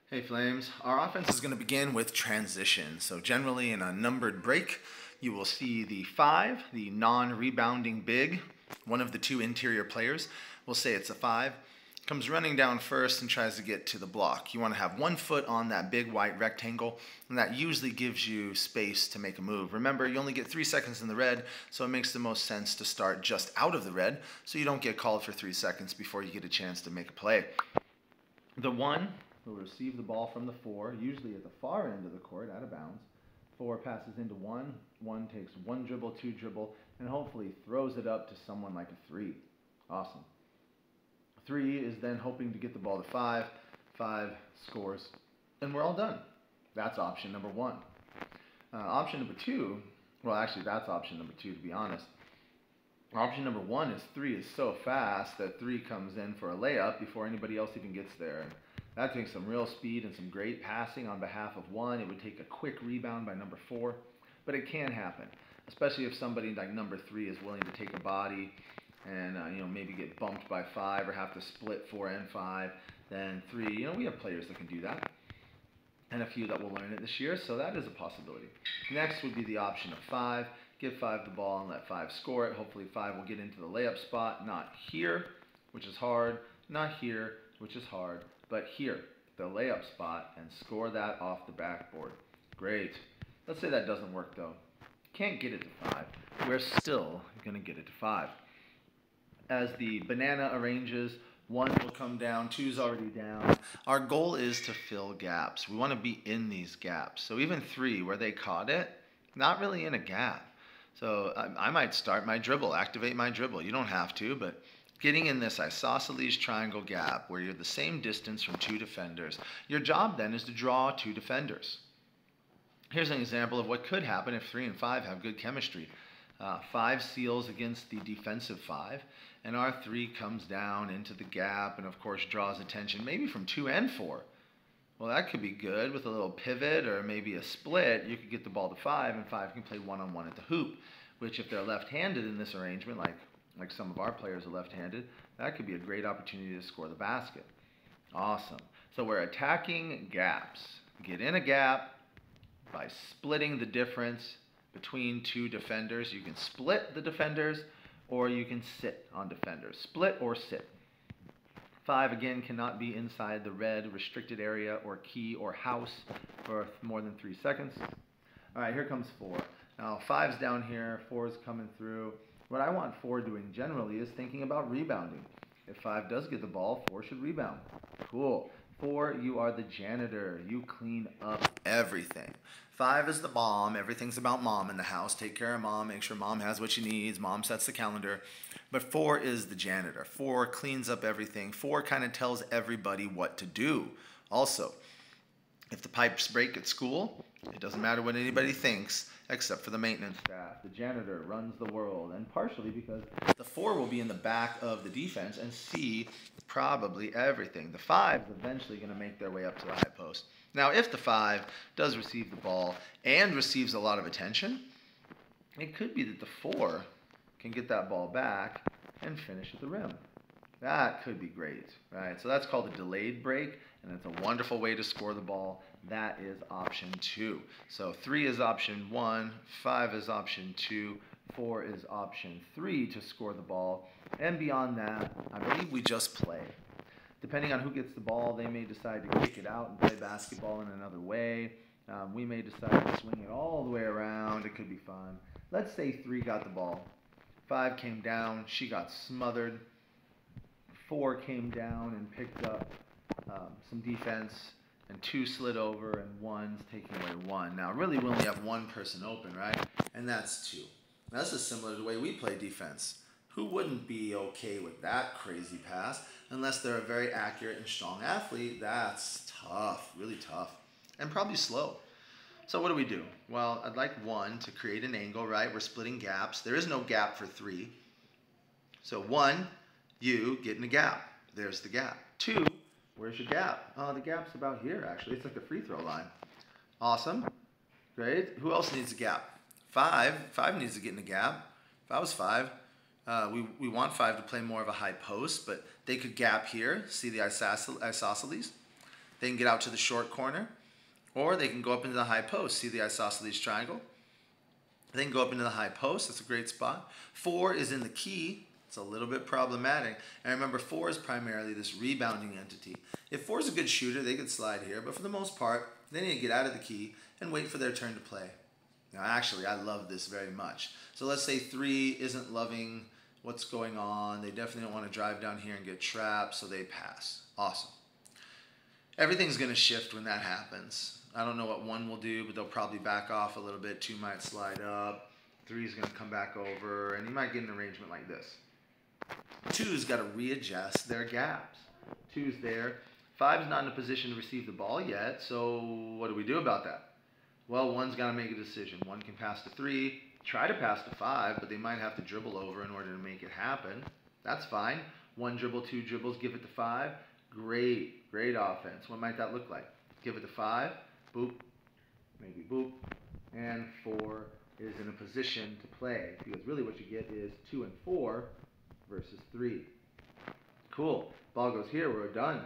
Hey Flames, our offense is going to begin with transition. So generally in a numbered break, you will see the 5, the non-rebounding big, one of the two interior players, we'll say it's a 5, comes running down first and tries to get to the block. You want to have 1 foot on that big white rectangle, and that usually gives you space to make a move. Remember, you only get 3 seconds in the red, so it makes the most sense to start just out of the red, so you don't get called for 3 seconds before you get a chance to make a play. The 1 will receive the ball from the 4, usually at the far end of the court, out of bounds. 4 passes into 1, 1 takes 1 dribble, 2 dribble, and hopefully throws it up to someone like a 3. Awesome. 3 is then hoping to get the ball to 5, 5 scores, and we're all done. That's option number 1. Option number 2, well actually that's option number 2 to be honest. Option number 1 is 3 is so fast that 3 comes in for a layup before anybody else even gets there. And that takes some real speed and some great passing on behalf of 1. It would take a quick rebound by number 4, but it can happen, especially if somebody like number 3 is willing to take a body and maybe get bumped by 5 or have to split 4 and 5. Then 3, we have players that can do that, and a few that will learn it this year, so that is a possibility. Next would be the option of 5. Give 5 the ball and let 5 score it. Hopefully 5 will get into the layup spot, not here, which is hard, not here, which is hard, but here, the layup spot, and score that off the backboard. Great. Let's say that doesn't work though. Can't get it to 5. We're still going to get it to 5. As the banana arranges, 1 will come down, 2's already down. Our goal is to fill gaps. We want to be in these gaps. So even 3, where they caught it, not really in a gap. So I might start my dribble, activate my dribble. You don't have to, but getting in this isosceles triangle gap where you're the same distance from 2 defenders. Your job then is to draw 2 defenders. Here's an example of what could happen if 3 and 5 have good chemistry. 5 seals against the defensive 5, and our 3 comes down into the gap and of course draws attention maybe from 2 and 4. Well, that could be good with a little pivot or maybe a split. You could get the ball to 5, and 5 can play one-on-one at the hoop, which if they're left-handed in this arrangement, like some of our players are left-handed, that could be a great opportunity to score the basket. Awesome. So we're attacking gaps. Get in a gap by splitting the difference between 2 defenders. You can split the defenders, or you can sit on defenders. Split or sit. 5, again, cannot be inside the red restricted area or key or house for more than 3 seconds. All right, here comes 4. Now, 5's down here, 4's coming through. What I want 4 doing generally is thinking about rebounding. If 5 does get the ball, 4 should rebound. Cool. 4, you are the janitor. You clean up everything. 5 is the mom. Everything's about mom in the house. Take care of mom. Make sure mom has what she needs. Mom sets the calendar. But 4 is the janitor. 4 cleans up everything. 4 kind of tells everybody what to do. Also, if the pipes break at school, it doesn't matter what anybody thinks except for the maintenance staff. The janitor runs the world, and partially because the 4 will be in the back of the defense and see probably everything. The 5's eventually going to make their way up to the high post. Now, if the 5 does receive the ball and receives a lot of attention, it could be that the 4 can get that ball back and finish at the rim. That could be great, right? So that's called a delayed break, and it's a wonderful way to score the ball. That is option 2. So 3 is option 1, 5 is option 2, 4 is option 3 to score the ball. And beyond that, I believe we just play. Depending on who gets the ball, they may decide to kick it out and play basketball in another way. We may decide to swing it all the way around. It could be fun. Let's say 3 got the ball. 5 came down. She got smothered. 4 came down and picked up some defense, and 2 slid over, and 1's taking away 1. Now, really, we only have 1 person open, right? And that's 2. Now, this is similar to the way we play defense. Who wouldn't be okay with that crazy pass unless they're a very accurate and strong athlete? That's tough, really tough, and probably slow. So what do? Well, I'd like 1 to create an angle, right? We're splitting gaps. There is no gap for 3. So 1, you get in a gap. There's the gap. 2, where's your gap? Oh, the gap's about here, actually. It's like the free throw line. Awesome. Great. Who else needs a gap? 5. 5 needs to get in a gap. If I was 5, we want 5 to play more of a high post, but they could gap here. See the isosceles? They can get out to the short corner, or they can go up into the high post. See the isosceles triangle? They can go up into the high post. That's a great spot. 4 is in the key. It's a little bit problematic. And remember, 4 is primarily this rebounding entity. If 4 is a good shooter, they could slide here. But for the most part, they need to get out of the key and wait for their turn to play. Now, actually, I love this very much. So let's say 3 isn't loving what's going on. They definitely don't want to drive down here and get trapped, so they pass. Awesome. Everything's going to shift when that happens. I don't know what 1 will do, but they'll probably back off a little bit. 2 might slide up. 3 is going to come back over, and you might get an arrangement like this. 2's got to readjust their gaps. 2's there. 5's not in a position to receive the ball yet, so what do we do about that? Well, 1's got to make a decision. 1 can pass to 3, try to pass to 5, but they might have to dribble over in order to make it happen. That's fine. 1 dribble, 2 dribbles, give it to 5. Great, great offense. What might that look like? Give it to 5, boop, maybe boop, and 4 is in a position to play, because really what you get is 2 and 4 versus 3. Cool. Ball goes here, we're done.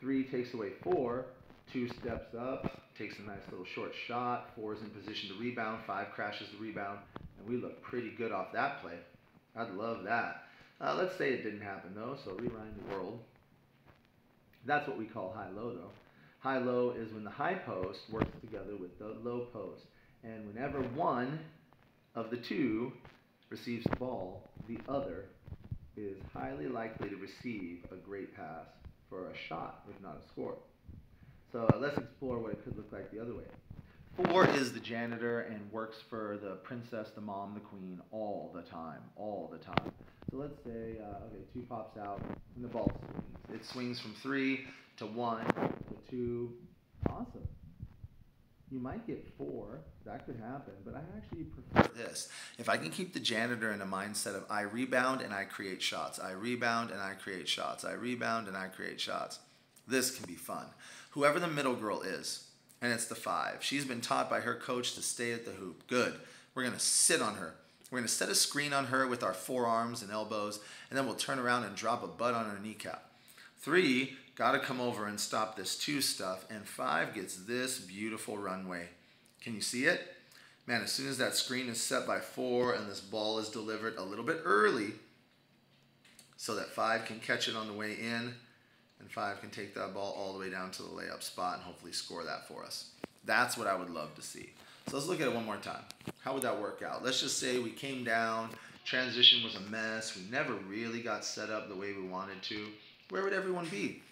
3 takes away 4, 2 steps up, takes a nice little short shot, 4 is in position to rebound, 5 crashes the rebound, and we look pretty good off that play. I'd love that. Let's say it didn't happen though, so rewind the world. That's what we call high-low though. High-low is when the high post works together with the low post. And whenever one of the two receives the ball, the other is highly likely to receive a great pass for a shot, if not a score. So let's explore what it could look like the other way. 4 is the janitor and works for the princess, the mom, the queen all the time, all the time. So let's say, okay, 2 pops out and the ball swings. It swings from 3 to 1 to 2. Awesome. You might get 4. That could happen, but I actually prefer this. If I can keep the janitor in a mindset of I rebound and I create shots, I rebound and I create shots, I rebound and I create shots, this can be fun. Whoever the middle girl is, and it's the 5, she's been taught by her coach to stay at the hoop. Good. We're going to sit on her. We're going to set a screen on her with our forearms and elbows, and then we'll turn around and drop a butt on her kneecap. 3, got to come over and stop this 2 stuff, and 5 gets this beautiful runway. Can you see it? Man, as soon as that screen is set by 4 and this ball is delivered a little bit early so that 5 can catch it on the way in, and 5 can take that ball all the way down to the layup spot and hopefully score that for us. That's what I would love to see. So let's look at it one more time. How would that work out? Let's just say we came down, transition was a mess, we never really got set up the way we wanted to. Where would everyone be?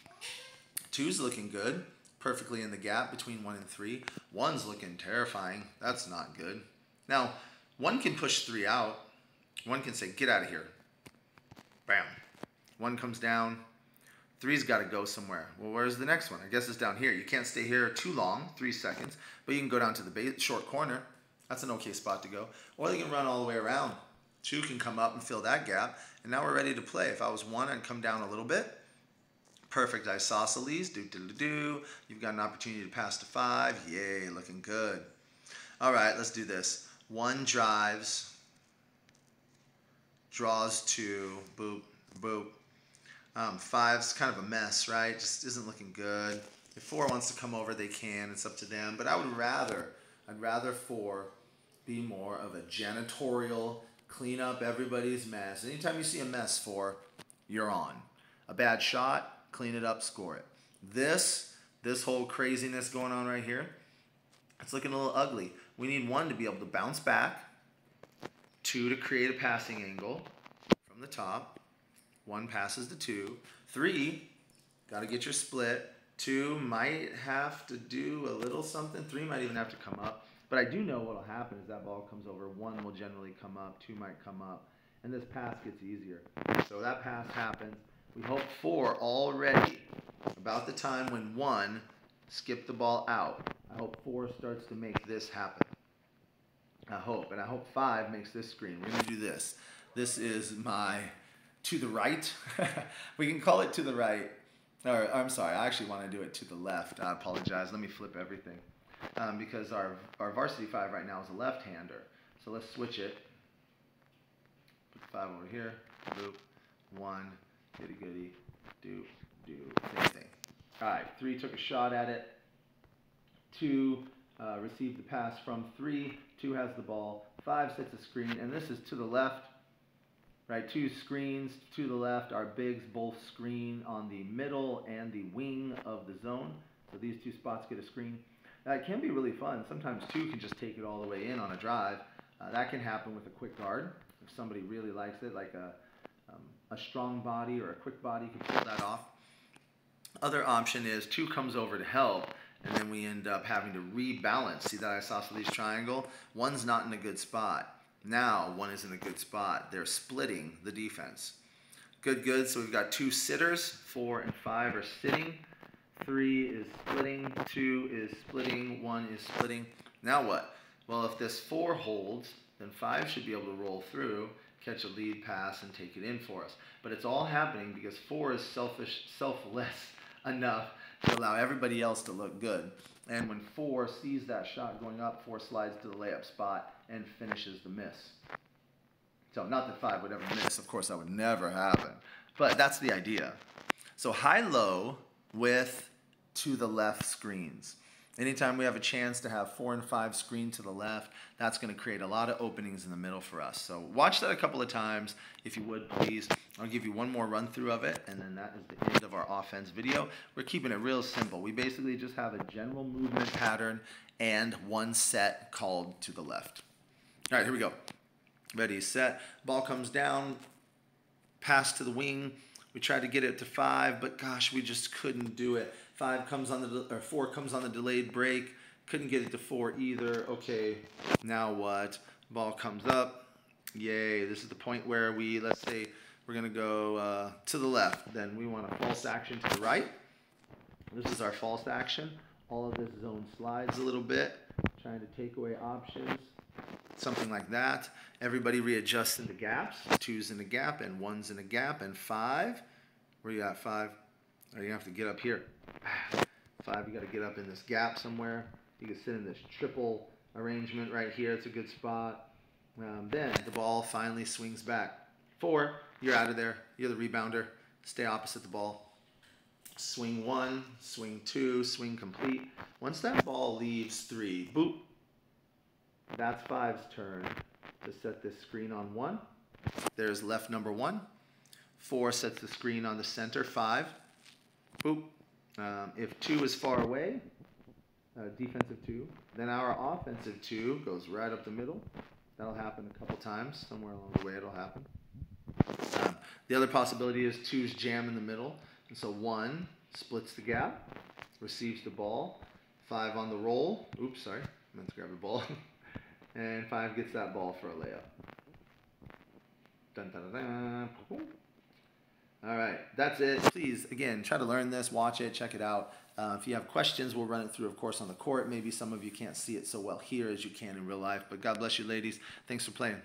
2's looking good, perfectly in the gap between 1 and 3. 1's looking terrifying. That's not good. Now, 1 can push 3 out. 1 can say, get out of here. Bam. 1 comes down. 3's got to go somewhere. Well, where's the next one? I guess it's down here. You can't stay here too long, 3 seconds, but you can go down to the short corner. That's an okay spot to go. Or they can run all the way around. 2 can come up and fill that gap, and now we're ready to play. If I was 1, I'd come down a little bit. Perfect isosceles. Do. You've got an opportunity to pass to 5. Yay, looking good. All right, let's do this. 1 drives, draws 2, boop, boop. 5's kind of a mess, right? Just isn't looking good. If 4 wants to come over, they can. It's up to them. But I'd rather 4 be more of a janitorial, clean up everybody's mess. Anytime you see a mess, 4, you're on. A bad shot, clean it up, score it. This whole craziness going on right here, it's looking a little ugly. We need 1 to be able to bounce back, 2 to create a passing angle from the top. 1 passes to 2. 3, got to get your split. 2 might have to do a little something. 3 might even have to come up. But I do know what will happen is that ball comes over. 1 will generally come up. 2 might come up. And this pass gets easier. So that pass happens. We hope 4 already, about the time when 1 skipped the ball out. I hope 4 starts to make this happen. I hope. And I hope 5 makes this screen. We're going to do this. This is my to the right. We can call it to the right. Or, I'm sorry, I actually want to do it to the left. I apologize. Let me flip everything. Because our varsity 5 right now is a left-hander. So let's switch it. Put the 5 over here. Boop. 1. Goody goody. Do. Same thing. All right, 3 took a shot at it. 2 received the pass from 3. 2 has the ball. 5 sets a screen, and this is to the left. Right, 2 screens to the left. Our bigs both screen on the middle and the wing of the zone. So these 2 spots get a screen. That can be really fun. Sometimes 2 can just take it all the way in on a drive. That can happen with a quick guard. If somebody really likes it, like a strong body or a quick body can pull that off. Other option is 2 comes over to help, and then we end up having to rebalance. See that isosceles triangle? 1's not in a good spot. Now 1 is in a good spot. They're splitting the defense. Good. So we've got 2 sitters. 4 and 5 are sitting. 3 is splitting. 2 is splitting. 1 is splitting. Now what? Well, if this 4 holds, then 5 should be able to roll through, catch a lead pass, and take it in for us. But it's all happening because 4 is selfless enough to allow everybody else to look good. And when 4 sees that shot going up, 4 slides to the layup spot and finishes the miss. So not that 5 would ever miss. Of course, that would never happen. But that's the idea. So high-low with to the left screens. Anytime we have a chance to have 4 and 5 screen to the left, that's going to create a lot of openings in the middle for us. So watch that a couple of times, if you would, please. I'll give you one more run through of it, and then that is the end of our offense video. We're keeping it real simple. We basically just have a general movement pattern and 1 set called to the left. All right, here we go. Ready, set. Ball comes down, pass to the wing. We tried to get it to 5, but gosh, we just couldn't do it. 4 comes on the delayed break. Couldn't get it to 4 either. Okay, now what? Ball comes up. Yay, this is the point where let's say we're gonna go to the left. Then we want a false action to the right. This is our false action. All of this zone slides a little bit, trying to take away options. Something like that. Everybody readjusts in the gaps. 2's in the gap, and 1's in the gap, and 5. Where you at, 5? Oh, you have to get up here. 5, you got to get up in this gap somewhere. You can sit in this triple arrangement right here. It's a good spot. Then the ball finally swings back. 4, you're out of there. You're the rebounder. Stay opposite the ball. Swing 1, swing 2, swing complete. Once that ball leaves 3, boop. That's 5's turn to set this screen on 1. There's left number 1. 4 sets the screen on the center, 5. Boop. If 2 is far away, defensive 2, then our offensive 2 goes right up the middle. That'll happen a couple times. Somewhere along the way it'll happen. The other possibility is 2's jam in the middle. And so 1 splits the gap, receives the ball. 5 on the roll. Oops, sorry. I meant to grab the ball. And 5 gets that ball for a layup. Dun, dun, dun, dun. All right, that's it. Please, again, try to learn this, watch it, check it out. If you have questions, we'll run it through, of course, on the court. Maybe some of you can't see it so well here as you can in real life. But God bless you, ladies. Thanks for playing.